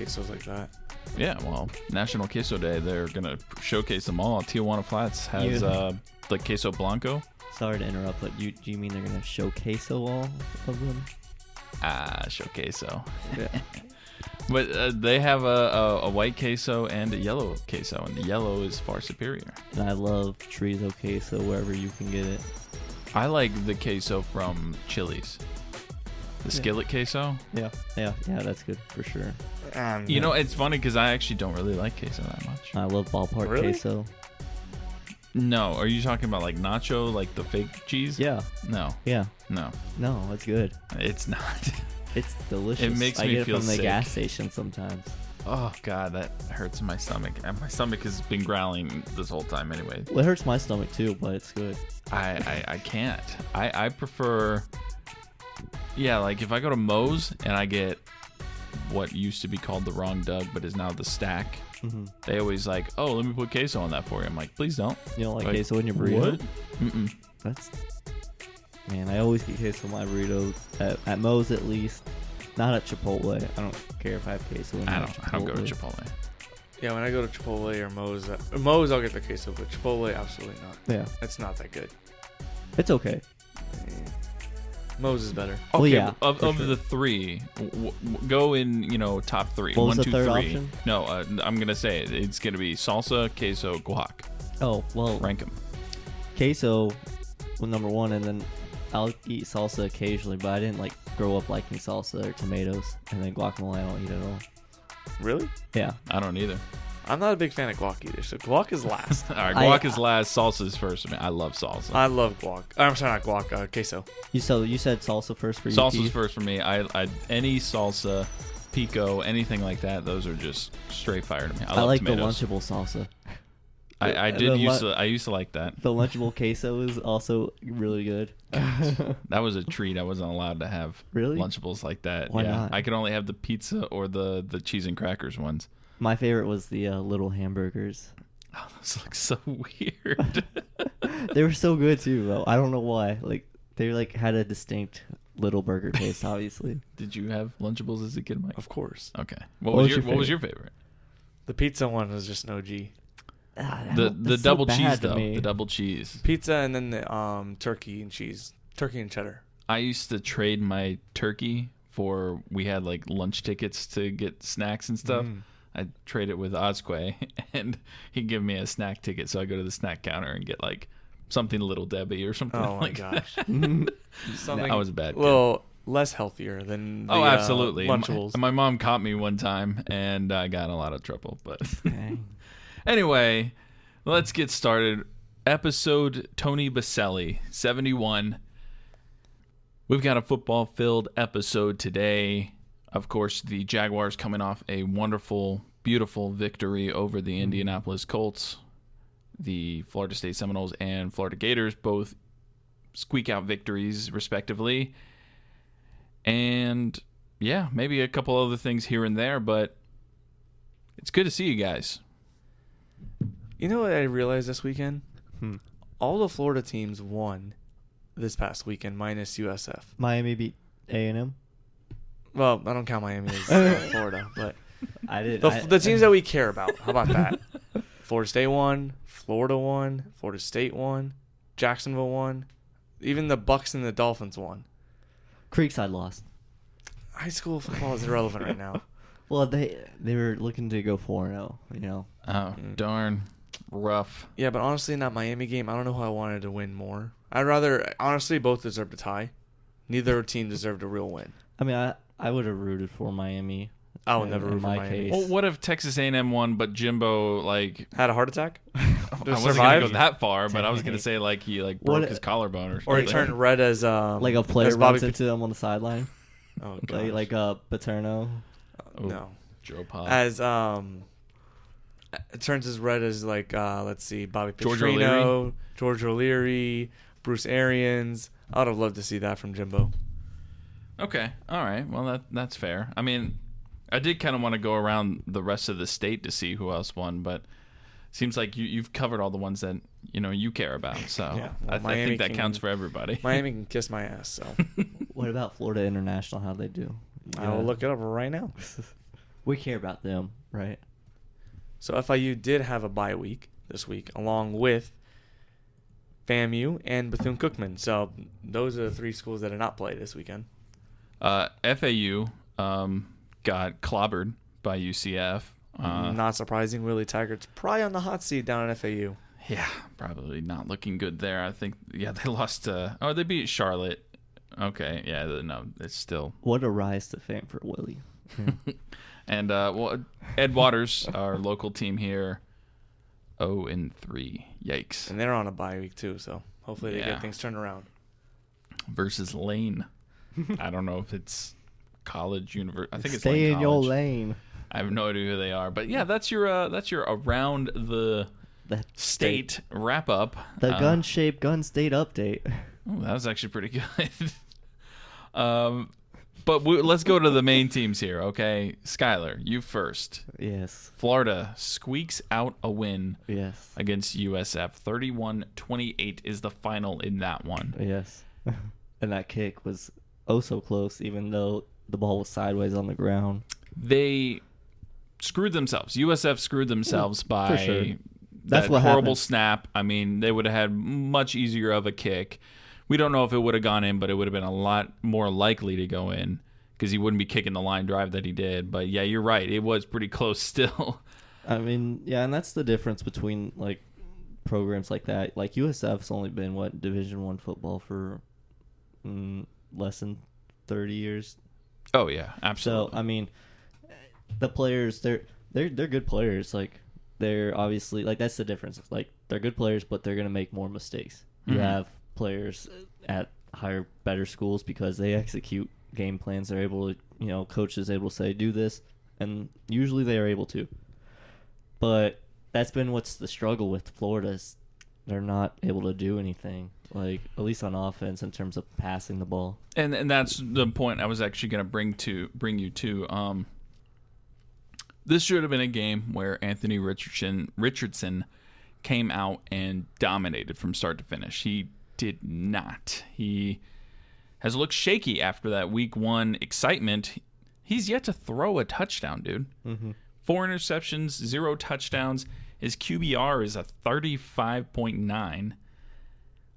quesos like that. Yeah, well, National Queso Day, they're going to showcase them all. Tijuana Flats has the Queso Blanco. Sorry to interrupt, but do you mean they're going to show queso all of them? Show queso. Yeah. But they have a white queso and a yellow queso, and the yellow is far superior. And I love chorizo queso wherever you can get it. I like the queso from Chili's. The skillet queso. Yeah, that's good for sure. You know, it's funny because I actually don't really like queso that much. I love ballpark queso. No, are you talking about like nacho, like the fake cheese? Yeah. No. Yeah. No. No, it's good. It's not. It's delicious. It makes me I get feel it from sick. the gas station sometimes. Oh God, that hurts my stomach. And my stomach has been growling this whole time anyway. Well, it hurts my stomach too, but it's good. I can't. I prefer. Yeah, like if I go to Moe's and I get what used to be called the Wrong Doug, but is now the Stack. Mm-hmm. They always like, oh, let me put queso on that for you. I'm like, please don't. You don't like queso in your burrito? What? Mm-mm. Man, I always get queso in my burrito at Moe's at least. Not at Chipotle. I don't care if I have queso in I Chipotle. don't go to Chipotle. Yeah, when I go to Chipotle or Moe's, I'll get the queso, but Chipotle, absolutely not. Yeah. It's not that good. It's okay. Moe's is better. Okay, Well, yeah, of for the three, go in, top three. What was 1, the 2, third 3. option? No, I'm gonna say it. It's gonna be salsa, queso, guac. Oh, well, Rank them. queso was number one, and then I'll eat salsa occasionally, but I didn't grow up liking salsa or tomatoes, and then guacamole I don't eat at all. Really? Yeah. I don't either. I'm not a big fan of guac either, so guac is last. All right, guac is last. Salsa is first. I mean, I love salsa. I love guac. I'm sorry, not guac. Queso. You said salsa first for you. Salsa's Keith? first for me. I any salsa, pico, anything like that. Those are just straight fire to me. I love like tomatoes. the Lunchable salsa. I used to like that. The Lunchable queso is also really good. That was a treat. I wasn't allowed to have Really? Lunchables like that. Why yeah, not? I could only have the pizza or the cheese and crackers ones. My favorite was the little hamburgers. Oh, those look so weird. They were so good too, though. I don't know why. They had a distinct little burger taste. Obviously. Did you have Lunchables as a kid, Mike? Of course. Okay. What was your favorite? The pizza one was just an OG. The double cheese though. The double cheese. Pizza and then the turkey and cheese. Turkey and cheddar. I used to trade my turkey we had lunch tickets to get snacks and stuff. I'd trade it with Osque, and he'd give me a snack ticket. So I go to the snack counter and get something Little Debbie or something. Oh my like gosh. Something. I was a bad kid. Well, less healthier than the, absolutely. Lunchables. My mom caught me one time, and I got in a lot of trouble. But Okay. anyway, let's get started. Episode Tony Baselli, 71. We've got a football-filled episode today. Of course, the Jaguars coming off a wonderful, beautiful victory over the Indianapolis Colts. The Florida State Seminoles and Florida Gators both squeak out victories, respectively. And, yeah, maybe a couple other things here and there, but it's good to see you guys. You know what I realized this weekend? All the Florida teams won this past weekend, minus USF. Miami beat A&M. Well, I don't count Miami as Florida, but I did. the teams that we care about. How about that? Florida State won, Florida won, Florida State won, Jacksonville won, even the Bucks and the Dolphins won. Creekside lost. High school football is irrelevant right now. Well, they were looking to go 4-0. Oh, darn. Rough. Yeah, but honestly, in that Miami game, I don't know who I wanted to win more. Honestly, both deserved a tie. Neither team deserved a real win. I mean, I would have rooted for Miami. I would never root for my Miami. case. Well, what if Texas A&M won, but Jimbo Had a heart attack? I wasn't gonna go that far, but I was gonna say he broke his collarbone or something. Or he turned red as like a player as Bobby runs into them on the sideline. Oh god. like Paterno. No. Joe Pop. As it turns as red as let's see, Bobby George Petrino, George O'Leary, Bruce Arians. I would have loved to see that from Jimbo. Okay, all right. Well, that's fair. I mean, I did kind of want to go around the rest of the state to see who else won, but seems like you've covered all the ones that you care about. So Yeah, well, I think that counts for everybody. Miami can kiss my ass. So What about Florida International? How'd they do? I will look it up right now. We care about them, right? So FIU did have a bye week this week, along with FAMU and Bethune-Cookman. So those are the 3 schools that did not play this weekend. FAU got clobbered by UCF. Not surprising. Willie Taggart's probably on the hot seat down at FAU. Yeah, probably not looking good there. I think, they lost they beat Charlotte. Okay, yeah, no, it's still. What a rise to fame for Willie. And, Ed Waters, our local team here, 0-3. Yikes. And they're on a bye week too, so hopefully they get things turned around. Versus Lane. I don't know if it's college, university. I think it's Stay Lane in your College. lane. I have no idea who they are, but yeah, that's your around the state wrap up. The gun-shaped gun state update. Oh, that was actually pretty good. But let's go to the main teams here, okay? Skyler, you first. Yes. Florida squeaks out a win. Yes. Against USF. 31-28 is the final in that one. Yes. And that kick was so close, even though the ball was sideways on the ground. They screwed themselves. USF screwed themselves by sure. That's that what horrible happened. snap. I mean, they would have had much easier of a kick. We don't know if it would have gone in, but it would have been a lot more likely to go in because he wouldn't be kicking the line drive that he did. But yeah, you're right. It was pretty close still. I mean, yeah, and that's the difference between like programs like that. Like USF's only been Division I football for less than 30 years. Oh yeah, absolutely. So I mean, the players they're good players. Like they're obviously like that's the difference. Like they're good players, but they're gonna make more mistakes. You have players at better schools because they execute game plans. They're able to, coach is able to say, do this, and usually they are able to. But that's been what's the struggle with Florida is they're not able to do anything, like at least on offense in terms of passing the ball. And that's the point I was actually going to bring you to. This should have been a game where Anthony Richardson came out and dominated from start to finish. He did not. He has looked shaky after that week 1 excitement. He's yet to throw a touchdown, dude. 4 interceptions, 0 touchdowns. His QBR is a 35.9.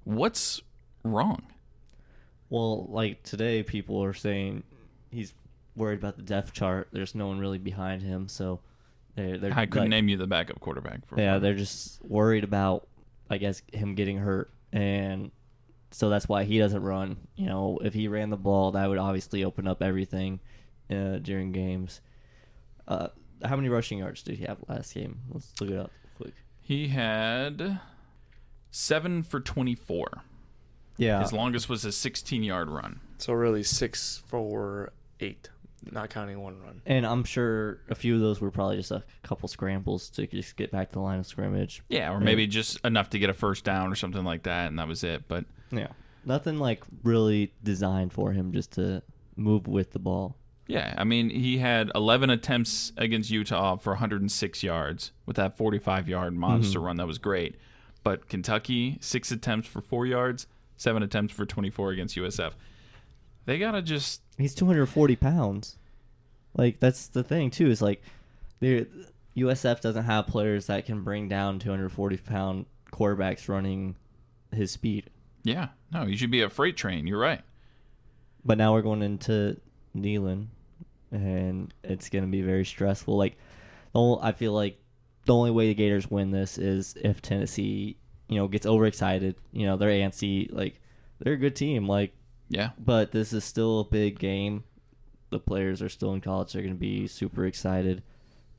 What's wrong? Well, like today, people are saying he's worried about the depth chart. There's no one really behind him, so they're I couldn't name you the backup quarterback. They're just worried about, I guess, him getting hurt, and so that's why he doesn't run. If he ran the ball, that would obviously open up everything during games. How many rushing yards did he have last game? Let's look it up quick. He had 7 for 24. Yeah. His longest was a 16-yard run. So really 6 for 8, not counting one run. And I'm sure a few of those were probably just a couple scrambles to just get back to the line of scrimmage. Yeah, or maybe just enough to get a first down or something like that, and that was it. But yeah, nothing like really designed for him just to move with the ball. yeah, I mean, he had 11 attempts against Utah for 106 yards with that 45-yard monster run. That was great. But Kentucky, 6 attempts for 4 yards, 7 attempts for 24 against USF. They got to just... He's 240 pounds. Like, that's the thing, too, is like, USF doesn't have players that can bring down 240-pound quarterbacks running his speed. Yeah, no, he should be a freight train. You're right. But now we're going into Neyland, and it's going to be very stressful. Like, I feel like the only way the Gators win this is if Tennessee, gets overexcited. They're antsy. Like, they're a good team. Like, yeah. But this is still a big game. The players are still in college. They're going to be super excited,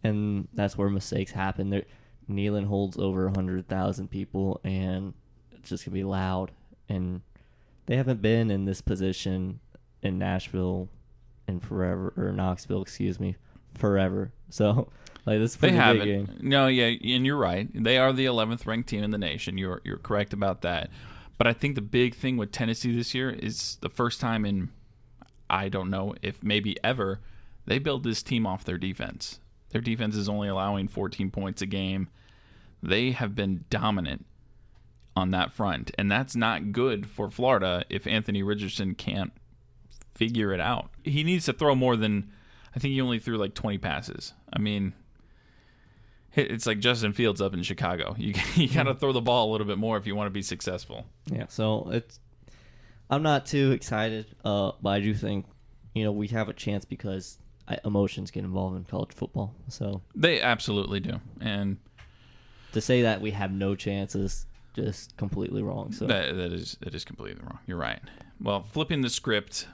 and that's where mistakes happen. Neyland holds over 100,000 people, and it's just going to be loud. And they haven't been in this position in Nashville in forever, or Knoxville, forever. So, like, this is a pretty big game. No, yeah, and you're right. They are the 11th ranked team in the nation. You're correct about that. But I think the big thing with Tennessee this year is the first time in, I don't know, if maybe ever, they build this team off their defense. Their defense is only allowing 14 points a game. They have been dominant on that front, and that's not good for Florida if Anthony Richardson can't figure it out. He needs to throw more than I think he only threw like 20 passes. I mean, it's like Justin Fields up in Chicago. You got to throw the ball a little bit more if you want to be successful. Yeah, so I'm not too excited, but I do think, we have a chance because emotions get involved in college football. So they absolutely do. And to say that we have no chance is just completely wrong. So that is completely wrong. You're right. Well, flipping the script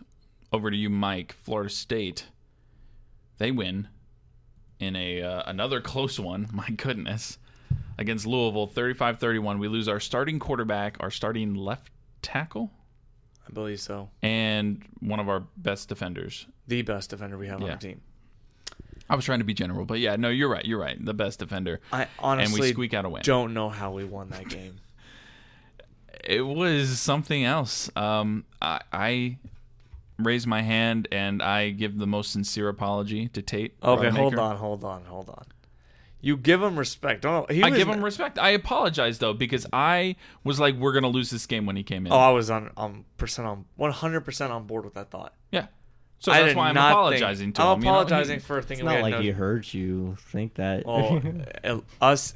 over to you, Mike. Florida State, they win in another close one. My goodness, against Louisville, 35-31. We lose our starting quarterback, our starting left tackle, I believe so, and one of our best defenders. The best defender we have on our team. I was trying to be general, but yeah, no, you're right. You're right. The best defender. I honestly and we squeak out a win. Don't know how we won that game. It was something else. I raise my hand and I give the most sincere apology to Tate. Okay, Rodemaker. hold on. You give him respect. I give him respect. I apologize though because I was like, we're gonna lose this game when he came in. Oh, I was on 100% on board with that thought. Yeah. So that's why I'm apologizing to him. I'm apologizing for thinking it's we not had like he heard you think that. Well,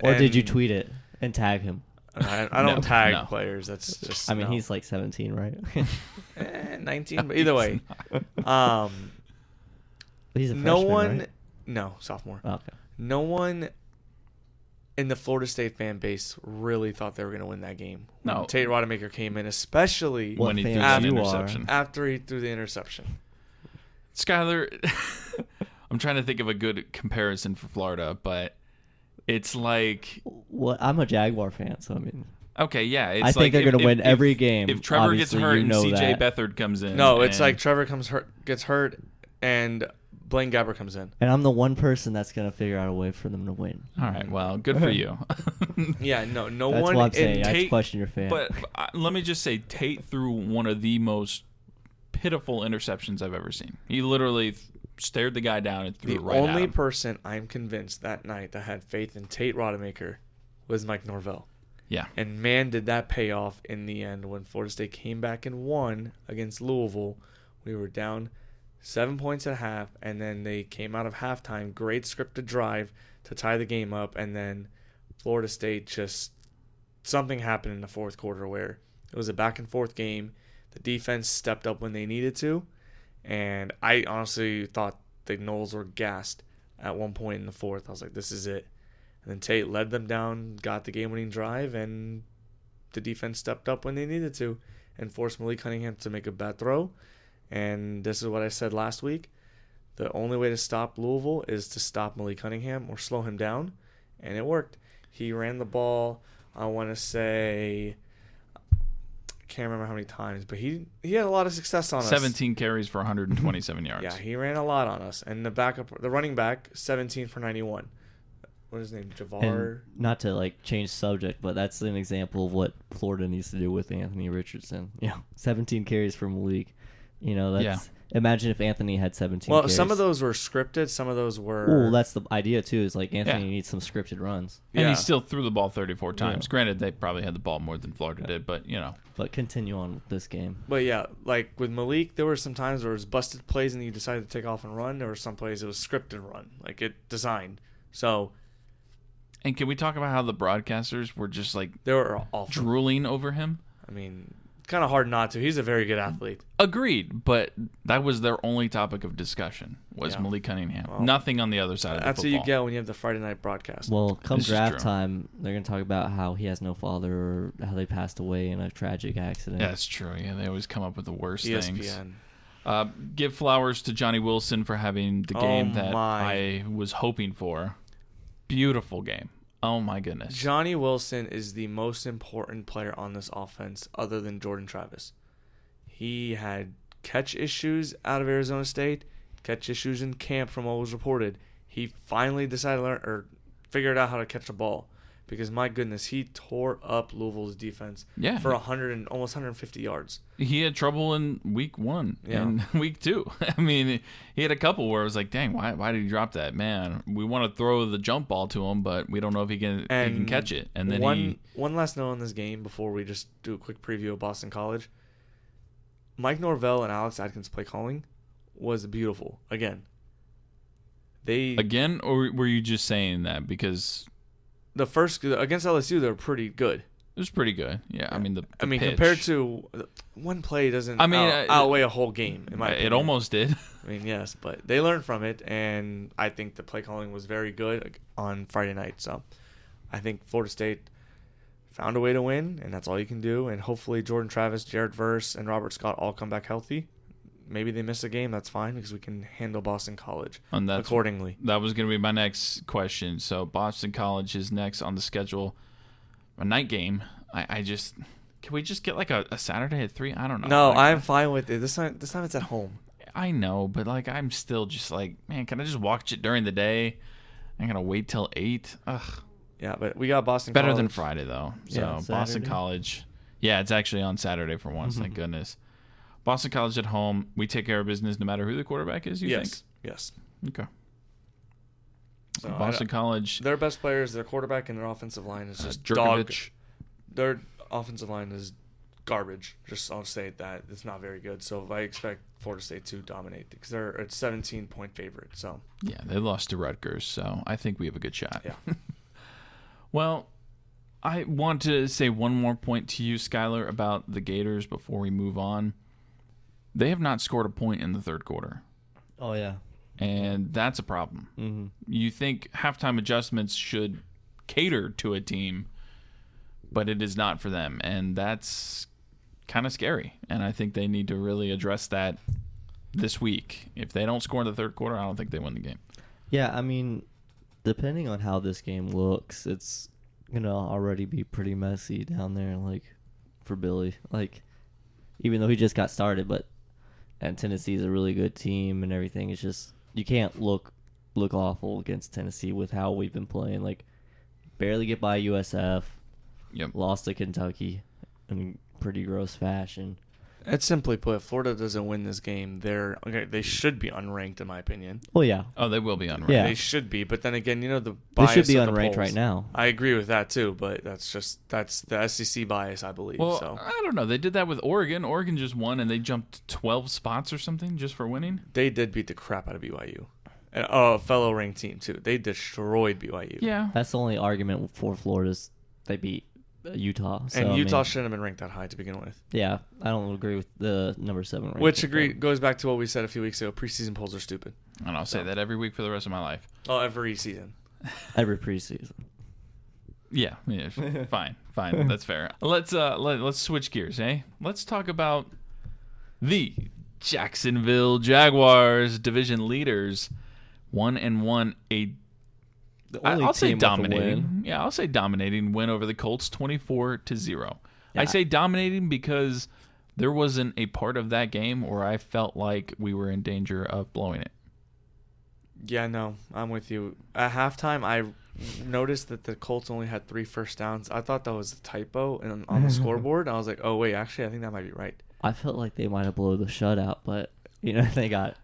or did you tweet it and tag him? I don't tag players. That's just. I mean, he's like 17, right? 19. But either way, he's a freshman, right? No, sophomore. Oh, okay. No one in the Florida State fan base really thought they were going to win that game. No, when Tate Rodemaker came in, especially when he threw the interception. After he threw the interception. Skyler, I'm trying to think of a good comparison for Florida, but it's like... Well, I'm a Jaguar fan, so I mean... Okay, yeah. It's I think they're going to win every game. If Trevor gets hurt and C.J. Beathard comes in... No, it's like Trevor gets hurt and Blaine Gabbert comes in. And I'm the one person that's going to figure out a way for them to win. All right, well, good for you. Yeah, no that's one... That's what I'm saying. Tate, I question your fan. But let me just say, Tate threw one of the most pitiful interceptions I've ever seen. He literally stared the guy down and threw it right at him. The only person I'm convinced that night that had faith in Tate Rodemaker was Mike Norvell. Yeah. And man, did that pay off in the end when Florida State came back and won against Louisville. We were down 7 points at half, and then they came out of halftime. Great scripted drive to tie the game up, and then Florida State just something happened in the fourth quarter where it was a back and forth game. The defense stepped up when they needed to, and I honestly thought the Noles were gassed at one point in the fourth. I was like, this is it. And then Tate led them down, got the game-winning drive, and the defense stepped up when they needed to and forced Malik Cunningham to make a bad throw. And this is what I said last week. The only way to stop Louisville is to stop Malik Cunningham or slow him down, and it worked. He ran the ball, I want to say... can't remember how many times, but he had a lot of success on us. 17 carries for 127 yards. Yeah, he ran a lot on us. And the running back, 17 for 91. What is his name? Javar? And not to change subject, but that's an example of what Florida needs to do with Anthony Richardson. 17 carries for Malik. Imagine if Anthony had 17 carries. Well, some of those were scripted. Some of those were... Well, that's the idea, too, is Anthony needs some scripted runs. And he still threw the ball 34 times. Yeah. Granted, they probably had the ball more than Florida did, but, But continue on with this game. But, yeah, with Malik, there were some times where it was busted plays and he decided to take off and run. There were some plays it was scripted run, it designed. So... And can we talk about how the broadcasters were just, they were awful. Drooling over him? I mean... kind of hard not to. He's a very good athlete. Agreed, but that was their only topic of discussion was Malik Cunningham. Well, nothing on the other side of the football. That's what you get when you have the Friday night broadcast. Well, come draft time, they're going to talk about how he has no father or how they passed away in a tragic accident. That's true. Yeah, they always come up with the worst things. ESPN. Give flowers to Johnny Wilson for having the game that I was hoping for. Beautiful game. Oh, my goodness. Johnny Wilson is the most important player on this offense other than Jordan Travis. He had catch issues out of Arizona State, catch issues in camp from what was reported. He finally decided to learn or figured out how to catch the ball because, my goodness, he tore up Louisville's defense for almost 150 yards. He had trouble in week 1 and week 2. I mean, he had a couple where it was like, dang, why did he drop that? Man, we want to throw the jump ball to him, but we don't know if he can catch it. And then one last note on this game before we just do a quick preview of Boston College. Mike Norvell and Alex Atkins' play calling was beautiful. Again, Again, or were you just saying that because the first against LSU they're pretty good. it was pretty good? Yeah, I mean the pitch. Compared to one play doesn't outweigh a whole game. In my opinion. It almost did. I mean, yes, but they learned from it, and I think the play calling was very good on Friday night. So I think Florida State found a way to win, and that's all you can do. And hopefully Jordan Travis, Jared Verse, and Robert Scott all come back healthy. Maybe they miss a game. That's fine because we can handle Boston College accordingly. That was going to be my next question. So Boston College is next on the schedule. A night game. Can we just get like a Saturday at 3? I don't know. No, I'm fine with it. This time it's at home. I know, but like I'm still just like, man, can I just watch it during the day? I'm gonna wait till 8. Ugh. Yeah, but we got Boston Better College. than Friday though. So Yeah, Boston College. Yeah, it's actually on Saturday for once. Thank goodness. Boston College at home. We take care of business no matter who the quarterback is. You think? Yes. Okay. So Boston College. Their best players, their quarterback and their offensive line is just Jerkovich. Their offensive line is garbage. I'll say that it's not very good. So I expect Florida State to dominate because they're a 17-point favorite. So Yeah, they lost to Rutgers, so I think we have a good shot. Yeah. Well, I want to say one more point to you, Skyler, about the Gators before we move on. They have not scored a point in the third quarter. Oh yeah. And that's a problem. Mm-hmm. You think halftime adjustments should cater to a team, but it is not for them. And that's kind of scary. And I think they need to really address that this week. If they don't score in the third quarter, I don't think they win the game. Yeah, I mean, depending on how this game looks, it's gonna already be pretty messy down there, like for Billy. Like, even though he just got started, and Tennessee's a really good team and everything. It's just you can't look awful against Tennessee with how we've been playing. Like, barely get by USF. Yep. Lost to Kentucky in pretty gross fashion. it's simply put, Florida doesn't win this game. They should be unranked in my opinion. Well, yeah. Oh, they will be unranked. Yeah. They should be, but then again, the They bias should be of the unranked polls. right now. I agree with that too, but that's the SEC bias, I believe. Well, So I don't know. They did that with Oregon. Oregon just won, and they jumped 12 spots or something just for winning. they did beat the crap out of BYU, and a fellow ranked team too. They destroyed BYU. Yeah. That's the only argument for Florida's they beat Utah. So, And I Utah mean, shouldn't have been ranked that high to begin with. yeah, I don't agree with the number 7 ranking. Which goes back to what we said a few weeks ago. Preseason polls are stupid. And I'll say that every week for the rest of my life. Oh, every season. Every preseason. Yeah, fine. That's fair. Let's switch gears, eh? Let's talk about the Jacksonville Jaguars, division leaders, 1-1, I'll say dominating. Yeah, I'll say dominating win over the Colts, 24-0. Yeah. I say dominating because there wasn't a part of that game where I felt like we were in danger of blowing it. Yeah, no, I'm with you. At halftime, I noticed that the Colts only had 3 first downs. I thought that was a typo on the scoreboard. I was like, oh, wait, actually, I think that might be right. I felt like they might have blown the shutout, but they got.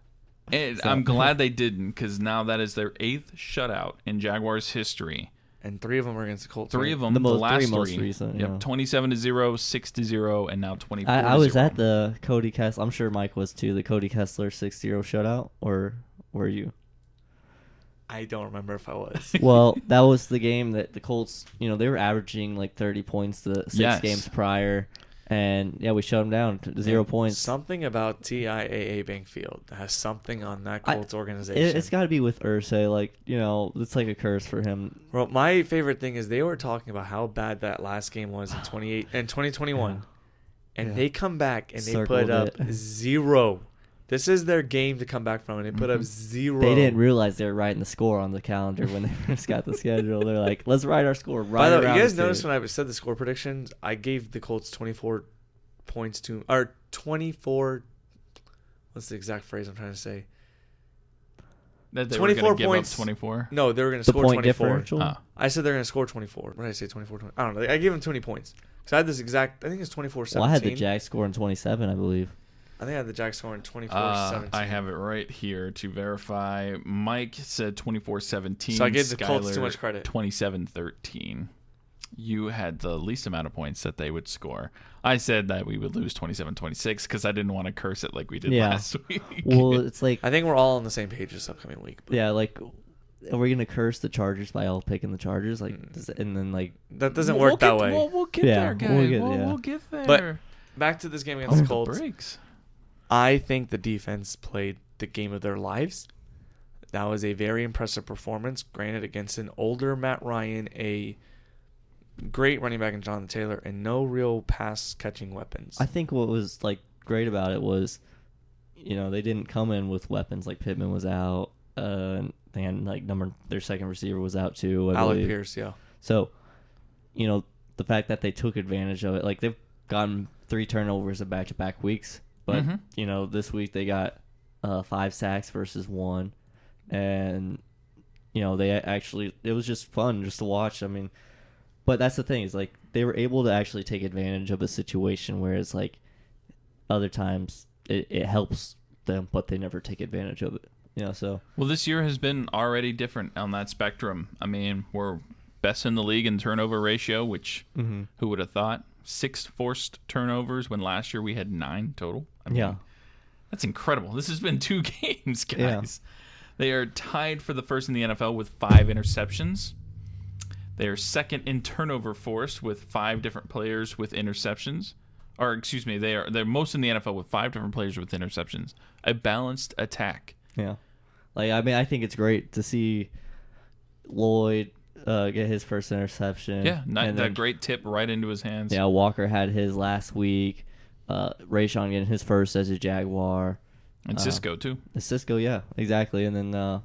And So- I'm glad they didn't because now that is their 8th shutout in Jaguars history. And 3 of them were against the Colts. 3 of them, The the, most- last most three. recent, Yep, yeah. 27-0, 6-0, and now 24-0. I was at the Cody Kessler. I'm sure Mike was too. The Cody Kessler 6-0 shutout, or were you? I don't remember if I was. Well, that was the game that the Colts, they were averaging like 30 points the 6 Yes. games prior. And, yeah, we shut them down to 0 points. Something about TIAA Bankfield has something on that Colts organization. It's got to be with Irsay. It's like a curse for him. Well, my favorite thing is they were talking about how bad that last game was in 2021. Yeah. And Yeah. they come back and they Circled put up it. 0. This is their game to come back from, and they put up 0. They didn't realize they were writing the score on the calendar when they first got the schedule. They're like, let's write our score right By the way, around you guys the noticed two. when I said the score predictions, I gave the Colts 24 points or 24. What's the exact phrase I'm trying to say? That they 24 were gonna give points. up 24. No, they were going to The score point 24. differential? Ah. I said they're going to score 24. What did I say? 24, 20? I don't know. I gave them 20 points. So I had this exact, I think it's 24-17. Well, I had the Jags scoring 27, I believe. I think I had the Jags scoring 24-17. I have it right here to verify. Mike said 24-17. So I gave the Colts Skyler too much credit. 27-13. You had the least amount of points that they would score. I said that we would lose 27-26 because I didn't want to curse it like we did last week. Well, it's like I think we're all on the same page this upcoming week. But yeah, like are we gonna curse the Chargers by all picking the Chargers? Like, and then like that doesn't work that way. We'll get there, guys. We'll get there. But back to this game against the Colts. Breaks. I think the defense played the game of their lives. That was a very impressive performance. Granted, against an older Matt Ryan, a great running back in Jonathan Taylor, and no real pass catching weapons. I think what was like great about it was, they didn't come in with weapons. Like Pittman was out, and they had like their second receiver was out too. Alec Pierce, yeah. So, the fact that they took advantage of it, like they've gotten 3 turnovers in back-to-back weeks, but this week they got 5 sacks versus 1, and they actually it was just fun just to watch. I mean. But that's the thing is like they were able to actually take advantage of a situation, whereas like other times it helps them, but they never take advantage of it. So well, this year has been already different on that spectrum. I mean, we're best in the league in turnover ratio, which who would have thought? 6 forced turnovers when last year we had 9 total. I mean, that's incredible. This has been 2 games, guys. Yeah. They are tied for the first in the NFL with 5 interceptions. They are second in turnover forced with 5 different players with interceptions. Or excuse me, they're most in the NFL with 5 different players with interceptions. A balanced attack. Yeah. Like I think it's great to see Lloyd get his first interception. Yeah, that great tip right into his hands. Yeah, Walker had his last week. Rayshon getting his first as a Jaguar. And Cisco too. Cisco, yeah, exactly. And then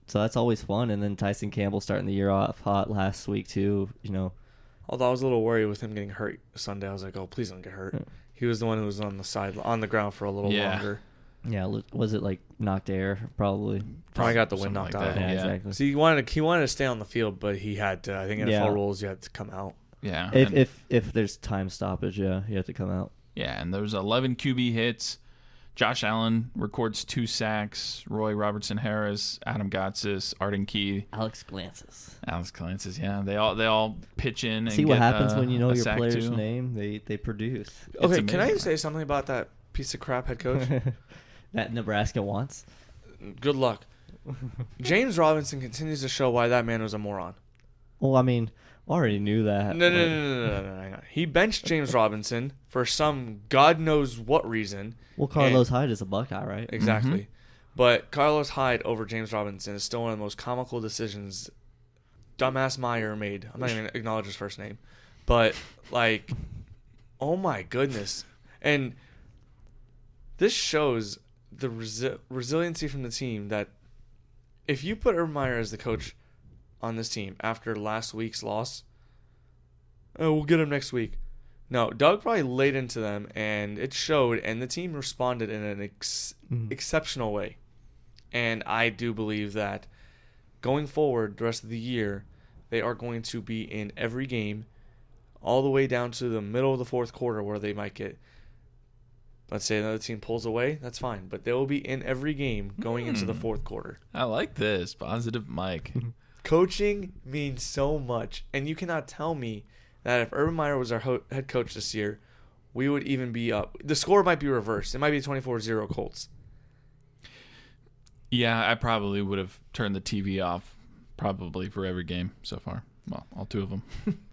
so that's always fun. And then Tyson Campbell starting the year off hot last week too. Although I was a little worried with him getting hurt Sunday, I was like, "Oh, please don't get hurt." He was the one who was on the ground for a little longer. Yeah, was it like knocked air? Probably got the wind knocked out of him. Yeah, exactly. So he wanted to stay on the field, but he had to. I think NFL rules, you had to come out. Yeah. If there's time stoppage, you have to come out. Yeah, and there's 11 QB hits. Josh Allen records 2 sacks. Roy Robertson Harris, Adam Gotsis, Arden Key, Alex Glances. Yeah, they all pitch in. And see what happens when you know your sack player's too. name. They produce. Okay, can I say something about that piece of crap head coach that Nebraska wants? Good luck. James Robinson continues to show why that man was a moron. Well, I mean, already knew that. No. Hang on. He benched James Robinson for some God knows what reason. Well, Carlos Hyde is a Buckeye, right? Exactly. But Carlos Hyde over James Robinson is still one of the most comical decisions dumbass Meyer made. I'm not even going to acknowledge his first name. But, like, oh my goodness. And this shows the resiliency from the team that if you put Urban Meyer as the coach on this team after last week's loss, we'll get him next week. No, Doug probably laid into them, and it showed, and the team responded in an exceptional way. And I do believe that going forward the rest of the year, they are going to be in every game all the way down to the middle of the fourth quarter where they might get, let's say another team pulls away, that's fine. But they will be in every game going into the fourth quarter. I like this. Positive Mike. Coaching means so much, and you cannot tell me that if Urban Meyer was our head coach this year, we would even be up. The score might be reversed. It might be 24-0 Colts. Yeah, I probably would have turned the TV off probably for every game so far. Well, all 2 of them.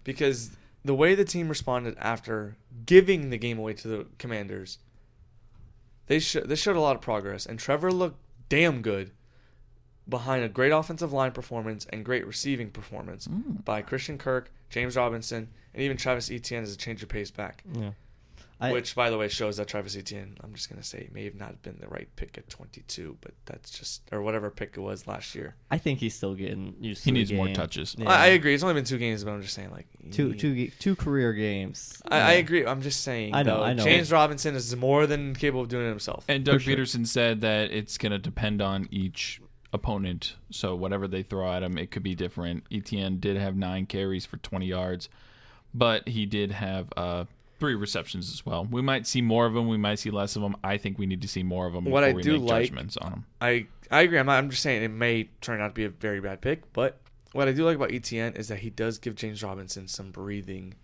Because the way the team responded after giving the game away to the Commanders, they showed a lot of progress. And Trevor looked damn good behind a great offensive line performance and great receiving performance by Christian Kirk, James Robinson, and even Travis Etienne as a change of pace back. Yeah. Which, by the way, shows that Travis Etienne, I'm just going to say, may have not been the right pick at 22, but that's just, or whatever pick it was last year. I think he's still getting used to He the needs more game. touches. Yeah. I agree. It's only been 2 games, but I'm just saying, like... Two career games. I agree. I'm just saying, I know. James Robinson is more than capable of doing it himself. And Doug Peterson said that it's going to depend on each opponent. So whatever they throw at him, it could be different. Etienne did have 9 carries for 20 yards, but he did have 3 receptions as well. We might see more of them. We might see less of them. I think we need to see more of them before we make judgments on them. I agree. I'm just saying it may turn out to be a very bad pick, but what I do like about ETN is that he does give James Robinson some breathing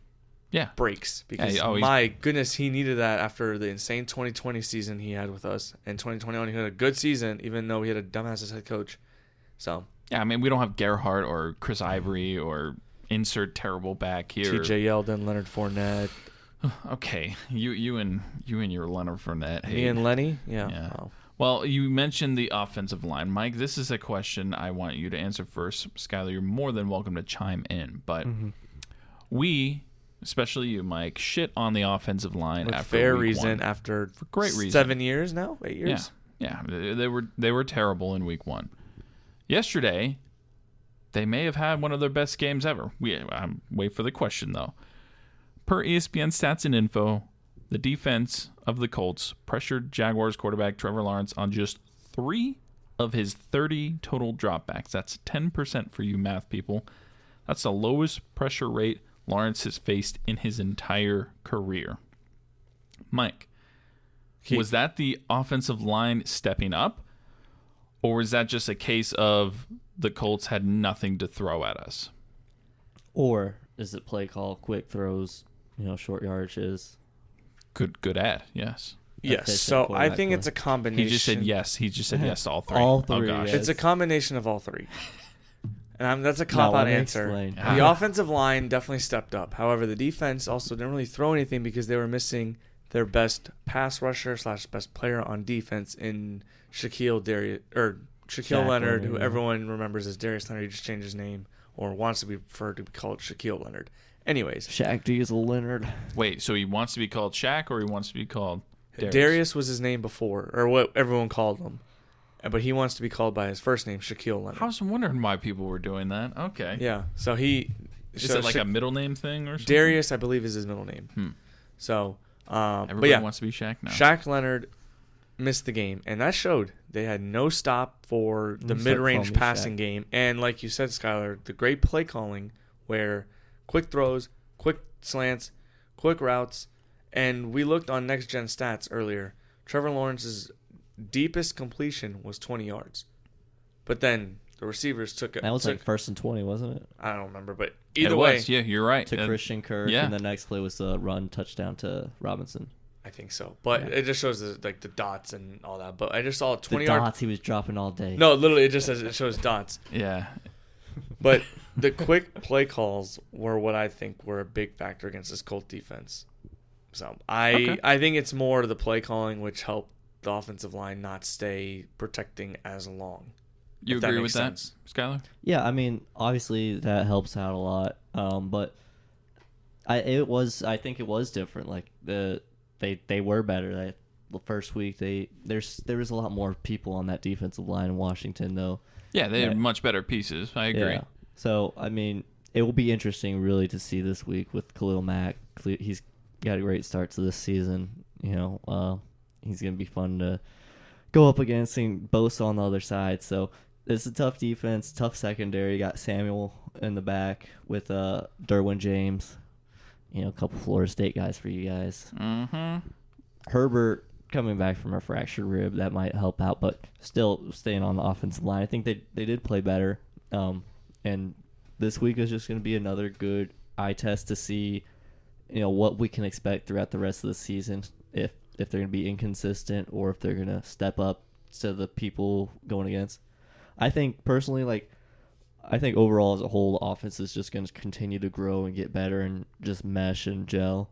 breaks because my goodness, he needed that after the insane 2020 season he had with us. And 2021, he had a good season, even though he had a dumbass as head coach. So yeah, I mean, we don't have Gerhardt or Chris Ivory or insert terrible back here. TJ Yeldon, Leonard Fournette. Okay, you and your Leonard Fournette. Me and Lenny, yeah. Wow. Well, you mentioned the offensive line, Mike. This is a question I want you to answer first, Skyler. You're more than welcome to chime in, but we, especially you, Mike, shit on the offensive line with after fair week reason one. after for great reason. 7 years now, 8 years. Yeah, they were terrible in week one. Yesterday, they may have had one of their best games ever. Wait for the question though. Per ESPN Stats and Info, the defense of the Colts pressured Jaguars quarterback Trevor Lawrence on just 3 of his 30 total dropbacks. That's 10% for you math people. That's the lowest pressure rate Lawrence has faced in his entire career. Mike, was that the offensive line stepping up? Or was that just a case of the Colts had nothing to throw at us? Or is it play call, quick throws, short yardages? Good ad, yes. Yes, so I think it's a combination. He just said yes. He just said yes to all three. All three, oh, gosh. yes. It's a combination of all three. And that's a cop-out answer. Explain. The offensive line definitely stepped up. However, the defense also didn't really throw anything because they were missing their best pass rusher / best player on defense in Shaquille Leonard, who everyone remembers as Darius Leonard. He just changed his name or wants to be referred to be called Shaquille Leonard. Anyways. Shaq Diesel Leonard. Wait, so he wants to be called Shaq or he wants to be called Darius? Darius was his name before, or what everyone called him. But he wants to be called by his first name, Shaquille Leonard. I was wondering why people were doing that. Okay. Yeah. So he... Is it like a middle name thing or something? Darius, I believe, is his middle name. So... Everybody wants to be Shaq now. Shaq Leonard missed the game, and that showed. They had no stop for the mid-range passing game. And like you said, Skyler, the great play calling where quick throws, quick slants, quick routes. And we looked on Next Gen Stats earlier. Trevor Lawrence's deepest completion was 20 yards. But then the receivers took it. That was like 1st and 20, wasn't it? I don't remember, but either way. Yeah, you're right. To Christian Kirk, and the next play was the run touchdown to Robinson. I think so. But it just shows the dots and all that. But I just saw 20 the yards. dots he was dropping all day. No, literally, it shows dots. Yeah. But the quick play calls were what I think were a big factor against this Colt defense. So I think it's more the play calling which helped the offensive line not stay protecting as long. You agree with that, Skyler? Yeah, I mean, obviously that helps out a lot. But I think it was different. Like they were better. The first week there was a lot more people on that defensive line in Washington though. Yeah, they had much better pieces. I agree. Yeah. So I mean, it will be interesting really to see this week with Khalil Mack. He's got a great start to this season. He's gonna be fun to go up against, and Bosa on the other side. So it's a tough defense, tough secondary. You got Samuel in the back with Derwin James. A couple Florida State guys for you guys. Mm-hmm. Herbert coming back from a fractured rib, that might help out, but still staying on the offensive line. I think they did play better. And this week is just going to be another good eye test to see, what we can expect throughout the rest of the season. If they're going to be inconsistent or if they're going to step up to the people going against. I think personally, I think overall as a whole, the offense is just going to continue to grow and get better and just mesh and gel.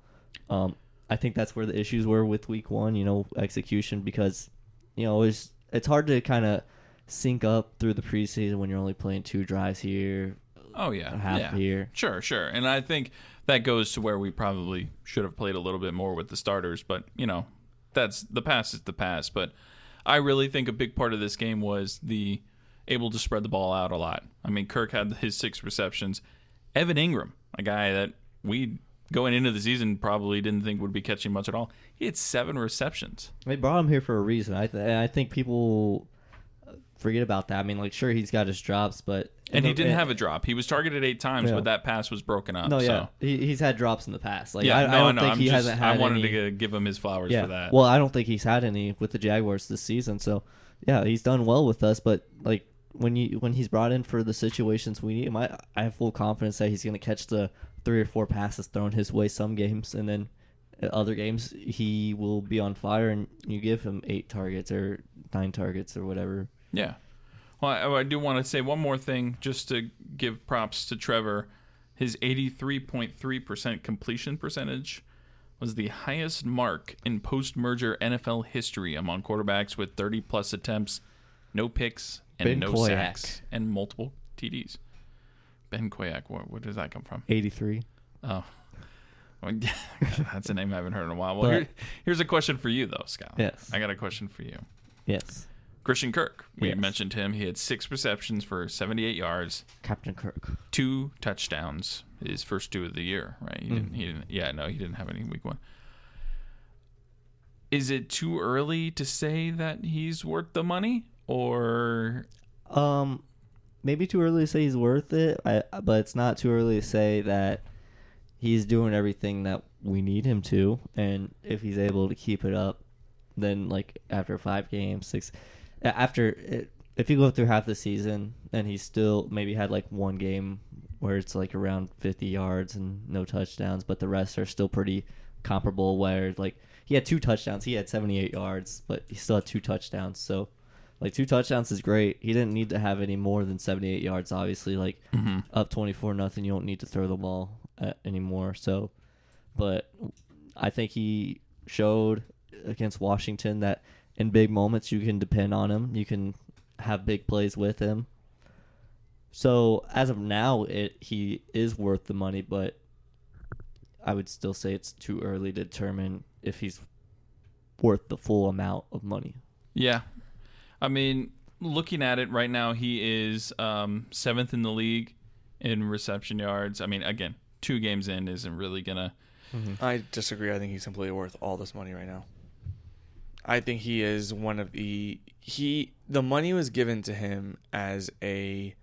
I think that's where the issues were with week one, execution, because, it's hard to kind of sync up through the preseason when you're only playing 2 drives here. Oh, yeah. Half here. Sure. And I think that goes to where we probably should have played a little bit more with the starters, but, that's the past is the past. But I really think a big part of this game was the able to spread the ball out a lot. I mean, Kirk had his 6 receptions. Evan Ingram, a guy that we going into the season probably didn't think would be catching much at all. He had 7 receptions. They brought him here for a reason. I think people forget about that. I mean, sure, he's got his drops, but... And he didn't have a drop. He was targeted 8 times, but that pass was broken up. No, yeah. So. He's had drops in the past. I wanted to give him his flowers for that. Well, I don't think he's had any with the Jaguars this season. So, yeah, he's done well with us. But, when he's brought in for the situations we need him, I have full confidence that he's going to catch the 3 or 4 passes thrown his way some games, and then other games he will be on fire, and you give him 8 targets or 9 targets or whatever. Yeah. Well, I do want to say one more thing just to give props to Trevor. His 83.3% completion percentage was the highest mark in post-merger NFL history among quarterbacks with 30-plus attempts, no picks, and Ben no Koyak. sacks, and multiple TDs. Ben Koyak, where does that come from? 83. Oh. Well, that's a name I haven't heard in a while. Well, here's a question for you, though, Skyler. Yes. I got a question for you. Yes. Christian Kirk. We Yes. mentioned him. He had 6 receptions for 78 yards. Captain Kirk. 2 touchdowns. His first 2 of the year, right? He didn't. Yeah, no, he didn't have any week 1. Is it too early to say that he's worth the money, or? Maybe too early to say he's worth it, but it's not too early to say that he's doing everything that we need him to, and if he's able to keep it up, then like after 5 games, 6, if you go through half the season and he's still maybe had like 1 game where it's like around 50 yards and no touchdowns, but the rest are still pretty comparable, where like he had 2 touchdowns, he had 78 yards, but he still had 2 touchdowns. So like 2 touchdowns is great. He didn't need to have any more than 78 yards, obviously. Like up 24-0, you don't need to throw the ball anymore. So, but I think he showed against Washington that in big moments you can depend on him. You can have big plays with him. So as of now, he is worth the money, but I would still say it's too early to determine if he's worth the full amount of money. Yeah. I mean, looking at it right now, he is 7th in the league in reception yards. I mean, again, 2 games in isn't really going to... I disagree. I think he's completely worth all this money right now. I think he is one of the... The money was given to him as a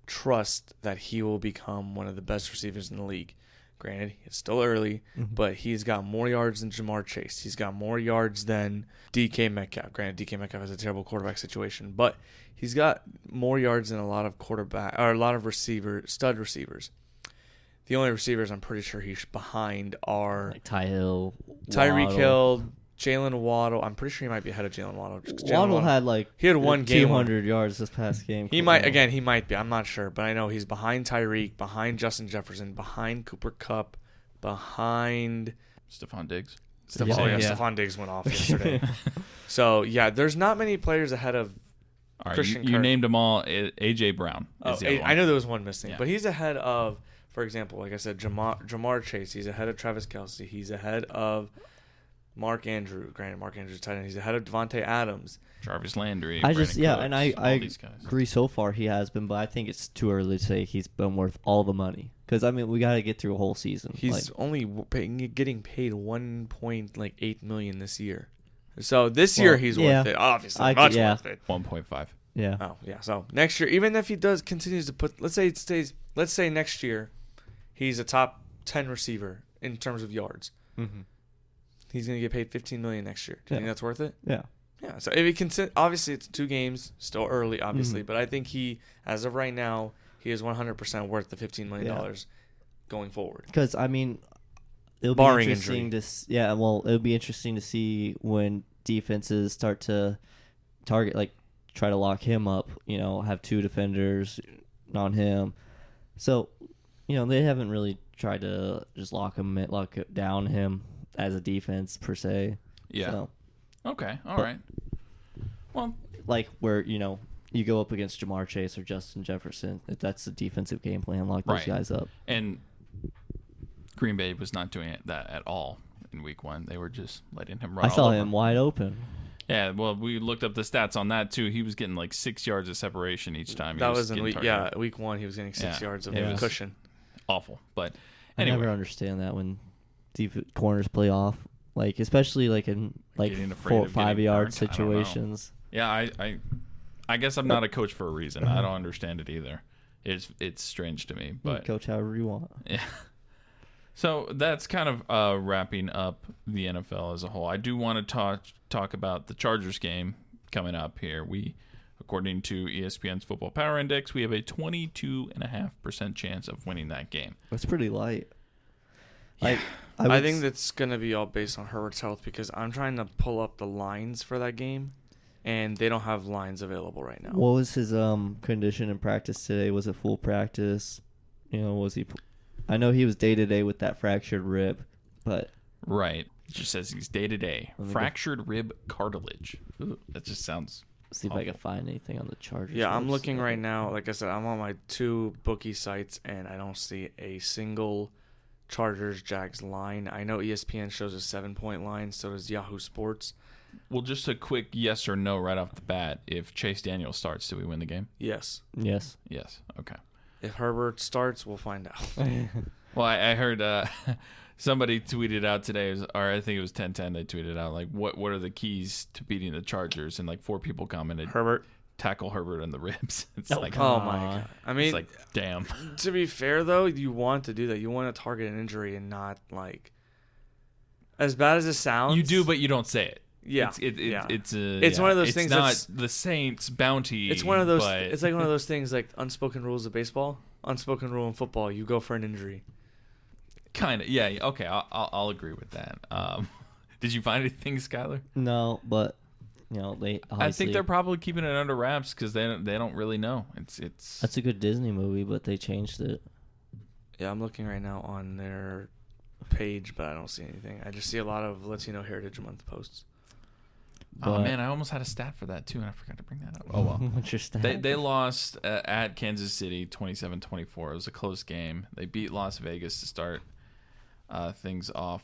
trust that he will become one of the best receivers in the league. Granted, it's still early, but he's got more yards than Jamar Chase. He's got more yards than DK Metcalf. Granted, DK Metcalf has a terrible quarterback situation, but he's got more yards than a lot of stud receivers. The only receivers I'm pretty sure he's behind are Like Ty Hill, Tyreek Hill, Jalen Waddle. I'm pretty sure he might be ahead of Jalen Waddle. Waddle had like he had 1 game 200 yards this past game. He might be. I'm not sure, but I know he's behind Tyreek, behind Justin Jefferson, behind Cooper Kupp, behind Stephon Diggs. Stephon Diggs went off yesterday. So yeah, there's not many players ahead of All right, Christian you Kirk. named them all. AJ Brown is the other one. I know there was one missing, Yeah. but he's ahead of, for example, like I said, Jamar Chase. He's ahead of Travis Kelce. He's ahead of Mark Andrews. Granted, Mark Andrews is tight end. He's ahead of Devontae Adams. Jarvis Landry. I Brandon Cooks, agree so far he has been, but I think it's too early to say he's been worth all the money. Because, I mean, we got to get through a whole season. He's only getting paid $1.8 million this year. So this year he's worth it. Obviously, much worth it. 1.5. Yeah. Oh yeah. So next year, even if he continues to put, let's say next year, he's a top 10 receiver in terms of yards. Mm-hmm. He's gonna get paid $15 million next year. Do you think that's worth it? Yeah. Yeah. So if he can, obviously it's 2 games, still early, obviously, but I think as of right now, he is 100% worth the $15 million going forward. Because, I mean, it'll Barring be interesting it'll be interesting to see when defenses start to target, like, try to lock him up, have 2 defenders on him. So, they haven't really tried to just lock down him as a defense per se. Yeah. So, Okay. All right. Well, like where, you go up against Jamar Chase or Justin Jefferson, if that's the defensive game plan, lock those guys up. And Green Bay was not doing that at all in week 1. They were just letting him run. I saw him wide open. Yeah, well, we looked up the stats on that too. He was getting like 6 yards of separation each time. That was in week 1. He was getting 6 yards of cushion. Awful, but anyway. I never understand that when corners play off, like especially like in like 4 or 5 yard situations. Yeah, I guess I'm not a coach for a reason. I don't understand it either. It's strange to me, but coach however you want. Yeah. So that's kind of wrapping up the NFL as a whole. I do want to talk about the Chargers game coming up here. We, of According to ESPN's Football Power Index, we have a 22.5% chance of winning that game. That's pretty light. Yeah. I think that's going to be all based on Herbert's health because I'm trying to pull up the lines for that game, and they don't have lines available right now. What was his condition in practice today? Was it full practice? Was he? I know he was day-to-day with that fractured rib, but... Right. It just says he's day-to-day. Fractured rib cartilage. Ooh, that just sounds... See if I can find anything on the Chargers. Yeah, I'm looking right now. Like I said, I'm on my 2 bookie sites, and I don't see a single Chargers-Jags line. I know ESPN shows a 7-point line, so does Yahoo Sports. Well, just a quick yes or no right off the bat. If Chase Daniel starts, do we win the game? Yes. Yes. Yes. Okay. If Herbert starts, we'll find out. Well, I heard somebody tweeted out today, or I think it was 1010. They tweeted out like, "What are the keys to beating the Chargers?" And like 4 people commented, Herbert. Tackle Herbert in the ribs. It's Oh, like, Oh my god! I mean, it's like, damn. To be fair though, you want to do that. You want to target an injury and not like. As bad as it sounds, You do, but you don't say it. Yeah, It's one of those it's things not that's- the Saints bounty. It's one of those. But It's like one of those things like unspoken rules of baseball, unspoken rule in football. You go for an injury. kind of. Yeah. Okay. I'll agree with that. Did you find anything, Skyler? No, but they. I Obviously, think they're probably keeping it under wraps because they don't really know. It's. That's a good Disney movie, but they changed it. Yeah, I'm looking right now on their page, but I don't see anything. I just see a lot of Latino Heritage Month posts. Oh man, I almost had a stat for that too, and I forgot to bring that up. Oh well. What's your stat? They lost at Kansas City 27-24. It was a close game. They beat Las Vegas to start things off.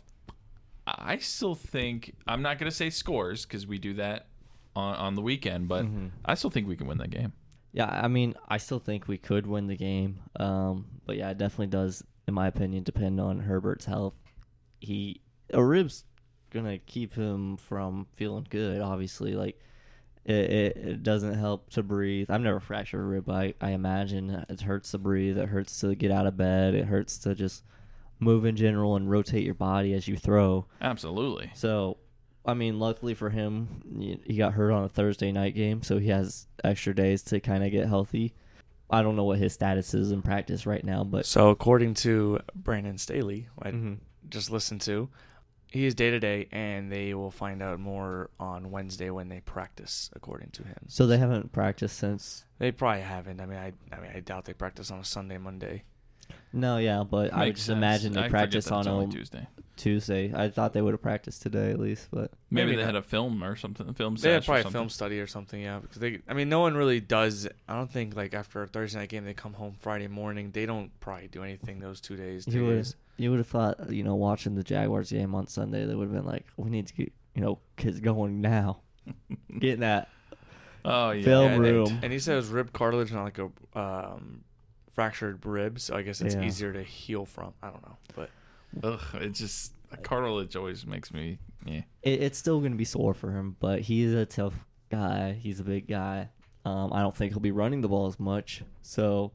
I still think I'm not going to say scores because we do that on the weekend, but I still think we can win that game. Yeah, I mean, I still think we could win the game. But yeah, it definitely does, in my opinion, depend on Herbert's health. A rib's gonna keep him from feeling good. Obviously, like it doesn't help to breathe. I've never fractured a rib. I imagine it hurts to breathe. It hurts to get out of bed. It hurts to just move in general and rotate your body as you throw. Absolutely. So, I mean, luckily for him, he got hurt on a Thursday night game, so he has extra days to kind of get healthy. I don't know what his status is in practice right now, but So according to Brandon Staley, I just listened to, he is day-to-day, and they will find out more on Wednesday when they practice, according to him. so they haven't practiced since. They probably haven't. I mean, I doubt they practice on a Sunday, Monday. No, yeah, but I would Makes just sense. imagine I they forget practice that it's on only a Tuesday. Tuesday. I thought they would have practiced today at least, but Maybe they not. had a film or something. Film They had session probably or a something. film study or something, yeah. Because no one really does. I don't think like after a Thursday night game they come home Friday morning. They don't probably do anything those 2 days. you would have thought, watching the Jaguars game on Sunday, they would have been like, we need to get kids going now, getting that Oh yeah. film and- room. And he said it was rib cartilage, not like a fractured rib. So I guess it's Yeah. easier to heal from. I don't know, but Ugh, it just cartilage always makes me. Yeah. It's still going to be sore for him, but he's a tough guy. He's a big guy. I don't think he'll be running the ball as much. So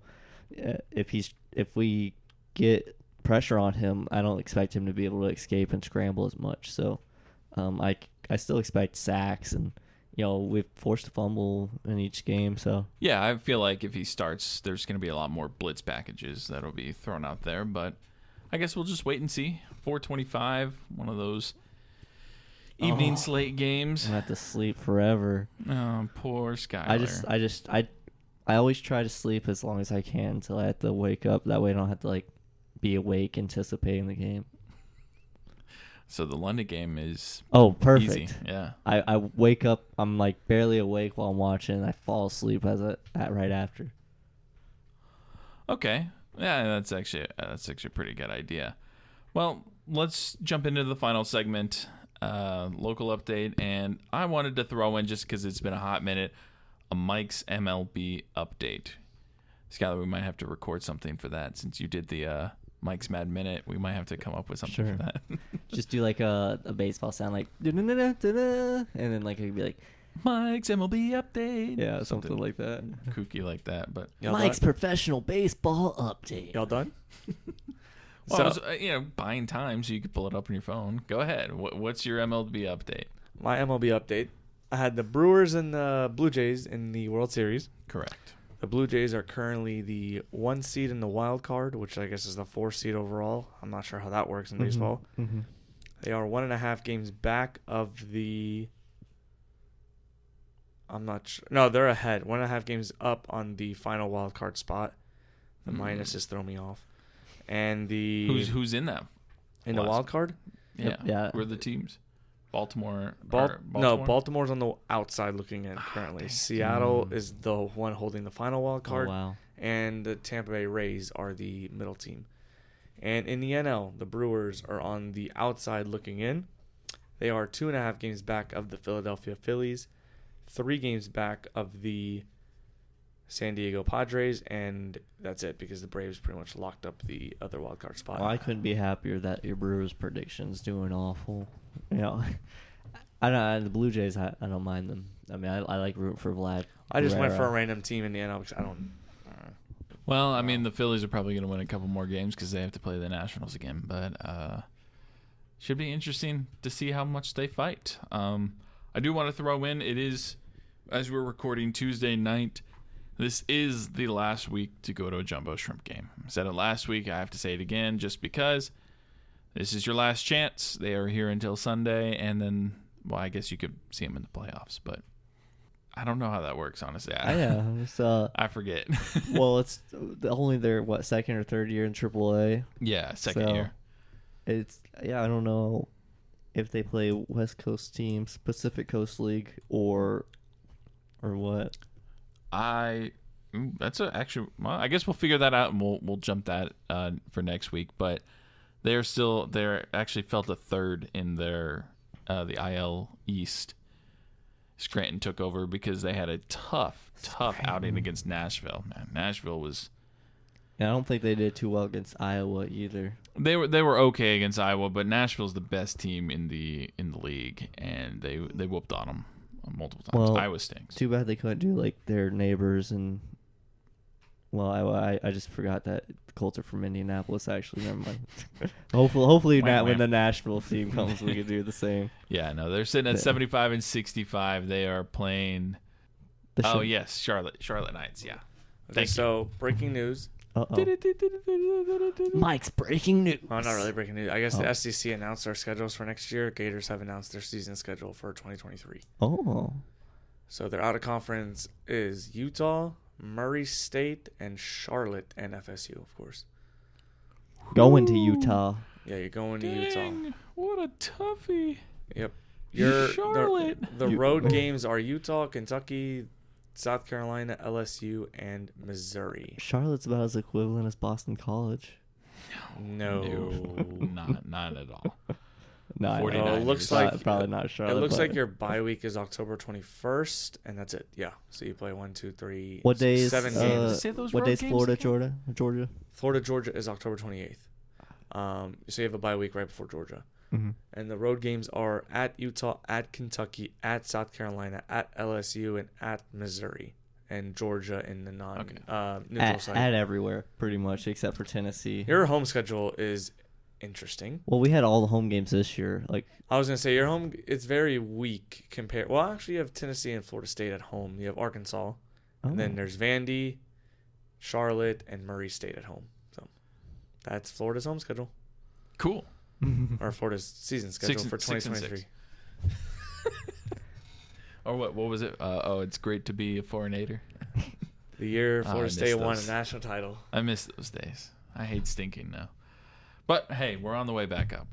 if we get pressure on him, I don't expect him to be able to escape and scramble as much. So I still expect sacks, and we've forced a fumble in each game. So Yeah, I feel like if he starts, there's going to be a lot more blitz packages that'll be thrown out there. But I guess we'll just wait and see. 4:25, one of those evening slate games. I'm gonna have to sleep forever. Oh, poor Skyler. I always try to sleep as long as I can until I have to wake up. That way I don't have to be awake anticipating the game. So the London game is Oh, perfect. easy. Yeah. I wake up, I'm barely awake while I'm watching, and I fall asleep right after. Okay. Yeah, that's actually a pretty good idea. Well, let's jump into the final segment, local update, and I wanted to throw in, just because it's been a hot minute, a Mike's MLB update. Skyler, we might have to record something for that since you did the Mike's Mad Minute. We might have to come up with something Sure. for that. Just do a baseball sound da-da-da-da-da, and then it'd be Mike's MLB update. yeah, something like that. Kooky like that, but y'all Mike's done? professional baseball update. Y'all done? well, I was, buying time so you could pull it up on your phone. Go ahead. What's your MLB update? My MLB update I had the Brewers and the Blue Jays in the World Series. Correct. The Blue Jays are currently the 1 seed in the wild card, which I guess is the 4 seed overall. I'm not sure how that works in baseball. Mm-hmm. They are 1.5 games back of the. I'm not sure. No, they're ahead. 1.5 games up on the final wild card spot. The minuses throw me off. And the who's in that? In the wild card? Yeah. Who are the teams? Baltimore. No, Baltimore's on the outside looking in currently. dang. Seattle is the one holding the final wild card. Oh, wow. And the Tampa Bay Rays are the middle team. And in the NL, the Brewers are on the outside looking in. They are 2.5 games back of the Philadelphia Phillies, 3 games back of the San Diego Padres, and that's it because the Braves pretty much locked up the other wild card spot. Well, I couldn't be happier that your Brewers prediction's doing awful. You know, I don't. The Blue Jays, I don't mind them. I mean, I like rooting for Vlad. I just went Guerrero. for a random team in the NL because I don't. Well, I mean, the Phillies are probably going to win a couple more games because they have to play the Nationals again. But should be interesting to see how much they fight. I do want to throw in, it is, as we're recording Tuesday night, this is the last week to go to a Jumbo Shrimp game. I said it last week. I have to say it again just because this is your last chance. They are here until Sunday, and then, well, I guess you could see them in the playoffs, but I don't know how that works, honestly. I forget. Well, it's only their second or third year in AAA. Yeah, second year. I don't know if they play West Coast teams, Pacific Coast League, or what. That's actually. Well, I guess we'll figure that out and we'll jump that for next week. But they're actually felt a third in their the IL East. Scranton took over because they had a tough outing against Nashville. Man, Nashville was. Yeah, I don't think they did too well against Iowa either. They were okay against Iowa, but Nashville's the best team in the league, and they whooped on them multiple times. Well, Iowa stinks. Too bad they couldn't do like their neighbors and. Well, I just forgot that the Colts are from Indianapolis. Actually, never mind. hopefully, when the Nashville team comes, we can do the same. Yeah, no, they're sitting at 75 and 65. They are playing. Yes, Charlotte Knights. Yeah. Okay, so breaking news. Mike's breaking news. Well, not really breaking news. I guess the SEC announced their schedules for next year. Gators have announced their season schedule for 2023. Oh. So their out of conference is Utah, Murray State, and Charlotte, and FSU, of course. Going to Utah. Yeah, you're going Dang, to Utah. What a toughie. Yep. Charlotte. The road games are Utah, Kentucky, South Carolina, LSU, and Missouri. Charlotte's about as equivalent as Boston College. No. Not at all. No, it looks like probably not Charlotte. It looks like your bye week is October 21st, and that's it. Yeah, so you play 1, 2, 3. What day is 7 games? What day is Florida, Georgia? Florida, Georgia is October 28th. So you have a bye week right before Georgia. Mm-hmm. And the road games are at Utah, at Kentucky, at South Carolina, at LSU, and at Missouri, and Georgia in the neutral site. At everywhere, pretty much, except for Tennessee. Your home schedule is interesting. Well, we had all the home games this year. Like I was gonna say, your home it's very weak compared. Well, actually, you have Tennessee and Florida State at home. You have Arkansas, and then there's Vandy, Charlotte, and Murray State at home. So that's Florida's home schedule. Cool. Or Florida's season schedule for 2023. Or what was it? It's great to be a foreignator. The year Florida State won a national title. I miss those days. I hate stinking now. But hey, we're on the way back up.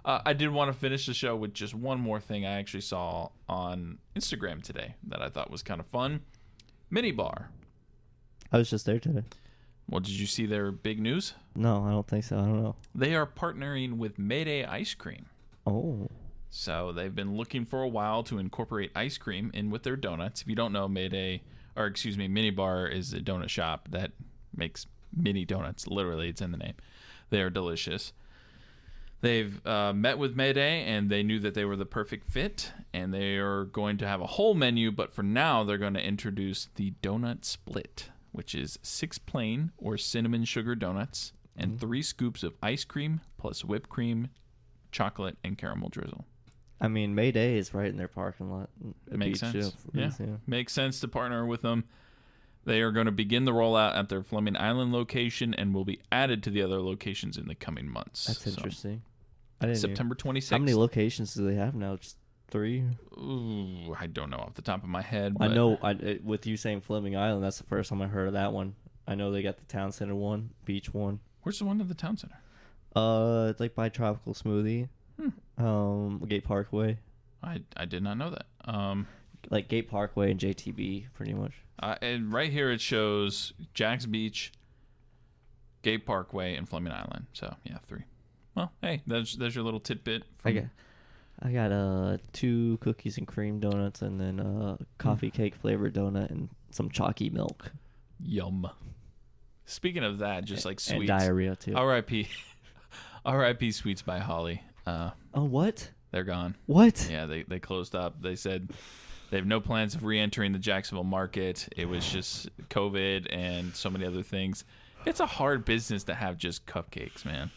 I did want to finish the show with just one more thing I actually saw on Instagram today that I thought was kind of fun. Minibar. I was just there today. Well, did you see their big news? No, I don't think so. I don't know. They are partnering with Mayday Ice Cream. Oh. So they've been looking for a while to incorporate ice cream in with their donuts. If you don't know, Minibar is a donut shop that makes mini donuts. Literally, it's in the name. They are delicious. They've met with Mayday, and they knew that they were the perfect fit, and they are going to have a whole menu, but for now, they're going to introduce the Donut Split, which is 6 plain or cinnamon sugar donuts and 3 scoops of ice cream plus whipped cream, chocolate, and caramel drizzle. I mean, May Day is right in their parking lot. It makes Beach, sense. yeah. Makes sense to partner with them. They are going to begin the rollout at their Fleming Island location and will be added to the other locations in the coming months. That's interesting. I didn't September 26th. How many locations do they have now? Just 3? Ooh, I don't know off the top of my head. I But know. With you saying Fleming Island, that's the first time I heard of that one. I know they got the Town Center one, Beach one. Where's the one at the Town Center? It's like by Tropical Smoothie. Gate Parkway. I did not know that. Like Gate Parkway and JTB, pretty much. And right here it shows Jags Beach, Gate Parkway, and Fleming Island. So yeah, 3. Well, hey, there's your little tidbit. I got 2 cookies and cream donuts, and then a coffee cake flavored donut and some chalky milk. Yum. Speaking of that, just like sweets. And diarrhea too. R.I.P. Sweets by Holly. Oh, what? They're gone. What? Yeah, they closed up. They said they have no plans of re-entering the Jacksonville market. It was just COVID and so many other things. It's a hard business to have just cupcakes, man.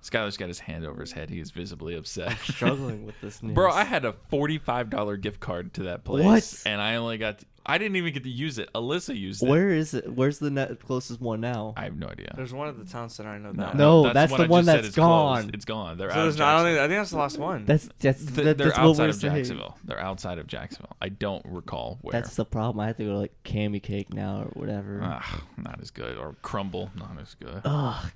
Skyler's got his hand over his head. He is visibly upset. I'm struggling with this news. Bro, I had a $45 gift card to that place. What? And I didn't even get to use it. Alyssa used it. Where is it? Where's the closest one now? I have no idea. There's one at the Town Center. I know that. No, that's the I one just said that's it's gone. closed. It's gone. They're So out of there's not only. Jacksonville. I think that's the last one. They're that's what outside we're of saying. Jacksonville. They're outside of Jacksonville. I don't recall where. That's the problem. I have to go to like Cammy Cake now or whatever. Not as good. Or Crumble, not as good.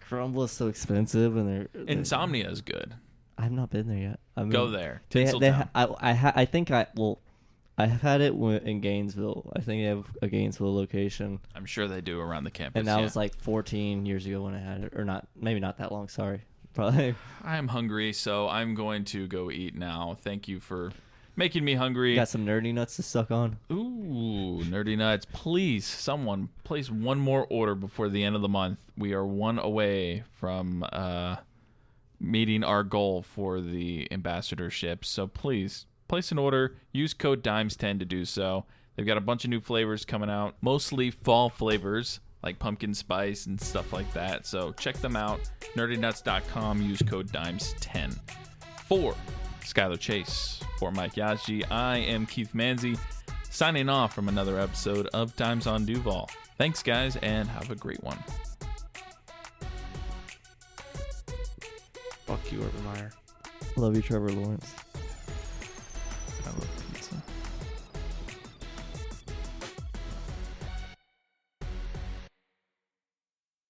Crumble is so expensive, and they're Insomnia is good. I've not been there yet. I mean, Go there. They Tinseltown. I think I have had it in Gainesville. I think they have a Gainesville location. I'm sure they do around the campus. And that was like 14 years ago when I had it, or not, maybe not that long. Sorry, probably. I am hungry, so I'm going to go eat now. Thank you for making me hungry. Got some nerdy nuts to suck on. Ooh, nerdy nuts. Please, someone place one more order before the end of the month. We are 1 away from meeting our goal for the ambassadorship. So please place an order. Use code DIMES10 to do so. They've got a bunch of new flavors coming out, mostly fall flavors like pumpkin spice and stuff like that. So check them out. nerdynuts.com. Use code DIMES10. For Skyler Chase, for Mike Yaji, I am Keith Manzi, signing off from another episode of Dimes on Duval. Thanks, guys, and have a great one. Fuck you, Urban Meyer. Love you, Trevor Lawrence.